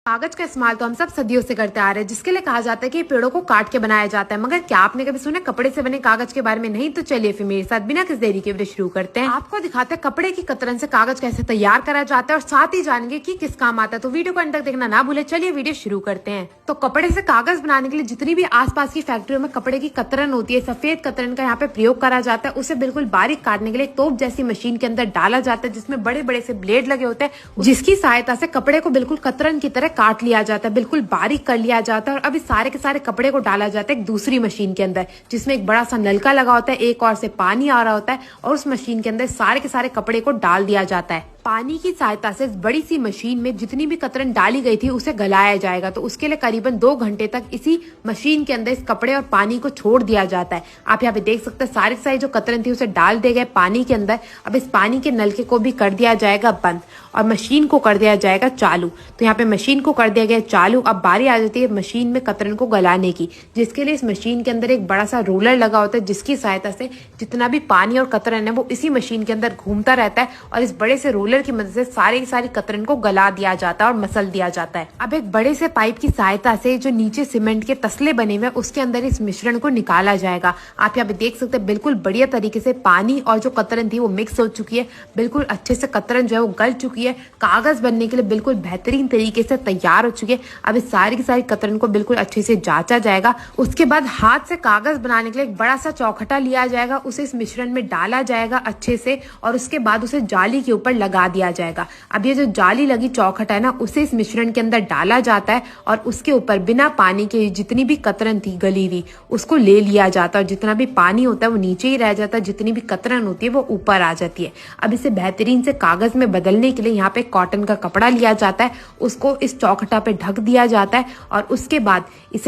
कागज का इस्तेमाल तो हम सब सदियों से करते आ रहे हैं, जिसके लिए कहा जाता है कि पेड़ों को काट के बनाया जाता है। मगर क्या आपने कभी सुना कपड़े से बने कागज के बारे में? नहीं तो चलिए फिर मेरे साथ बिना किसी देरी के वीडियो शुरू करते हैं। आपको दिखाते हैं कपड़े की कतरन से कागज कैसे तैयार करा जाता है और साथ ही जानेंगे कि किस काम आता है। तो वीडियो को अंत तक देखना ना भूले। चलिए वीडियो शुरू करते हैं। तो कपड़े से कागज बनाने के लिए जितनी भी आसपास की फैक्ट्रियों में कपड़े की कतरन होती है, सफेद कतरन का यहाँ पे प्रयोग करा जाता है। उसे बिल्कुल बारीक काटने के लिए तोप जैसी मशीन के अंदर डाला जाता है, जिसमें बड़े बड़े से ब्लेड लगे होते हैं, जिसकी सहायता से कपड़े को बिल्कुल कतरन की तरह काट लिया जाता है, बिल्कुल बारीक कर लिया जाता है। और अभी सारे के सारे कपड़े को डाला जाता है एक दूसरी मशीन के अंदर, जिसमें एक बड़ा सा नलका लगा होता है, एक और से पानी आ रहा होता है और उस मशीन के अंदर सारे के सारे कपड़े को डाल दिया जाता है। पानी की सहायता से इस बड़ी सी मशीन में जितनी भी कतरन डाली गई थी उसे गलाया जाएगा। तो उसके लिए करीबन 2 घंटे तक इसी मशीन के अंदर इस कपड़े और पानी को छोड़ दिया जाता है। आप यहाँ पे देख सकते हैं सारी सारी जो कतरन थी उसे डाल दिए गए पानी के अंदर। अब इस पानी के नलके को भी कर दिया जाएगा बंद और मशीन को कर दिया जाएगा चालू। तो यहाँ पे मशीन को कर दिया गया चालू। अब बारी आ जाती है मशीन में कतरन को गलाने की, जिसके लिए इस मशीन के अंदर एक बड़ा सा रोलर लगा होता है, जिसकी सहायता से जितना भी पानी और कतरन है वो इसी मशीन के अंदर घूमता रहता है और इस बड़े से रोलर की मदद से सारी कतरन को गला दिया जाता है और मसल दिया जाता है। अब एक बड़े से पाइप की सहायता से जो नीचे सीमेंट के तसले बने हुए उसके अंदर इस मिश्रण को निकाला जाएगा। आप यहाँ पे देख सकते हैं बिल्कुल बढ़िया तरीके से पानी और जो कतरन थी वो मिक्स हो चुकी है, बिल्कुल अच्छे से कतरन जो है वो गल चुकी है, कागज बनने के लिए बिल्कुल बेहतरीन तरीके से तैयार हो चुकी है। अब इस सारी की सारी कतरन को बिल्कुल अच्छे से जांचा जाएगा। उसके बाद हाथ से कागज बनाने के लिए एक बड़ा सा चौखटा लिया जाएगा, उसे इस मिश्रण में डाला जाएगा अच्छे से और उसके बाद उसे जाली के ऊपर लगा दिया जाएगा। अब ये जो जाली लगी चौखट है ना, उसे इस मिश्रण के अंदर डाला जाता है और उसके ऊपर बिना पानी के जितनी भी कतरन थी गली हुई उसको ले लिया जाता है और जितना भी पानी होता है वो नीचे ही रह जाता है, जितनी भी कतरन होती है वो ऊपर आ जाती है। अब इसे बेहतरीन से कागज में बदलने के लिए यहाँ पे कॉटन का कपड़ा लिया जाता है, उसको इस चौखटा पे ढक दिया जाता है और उसके बाद इसे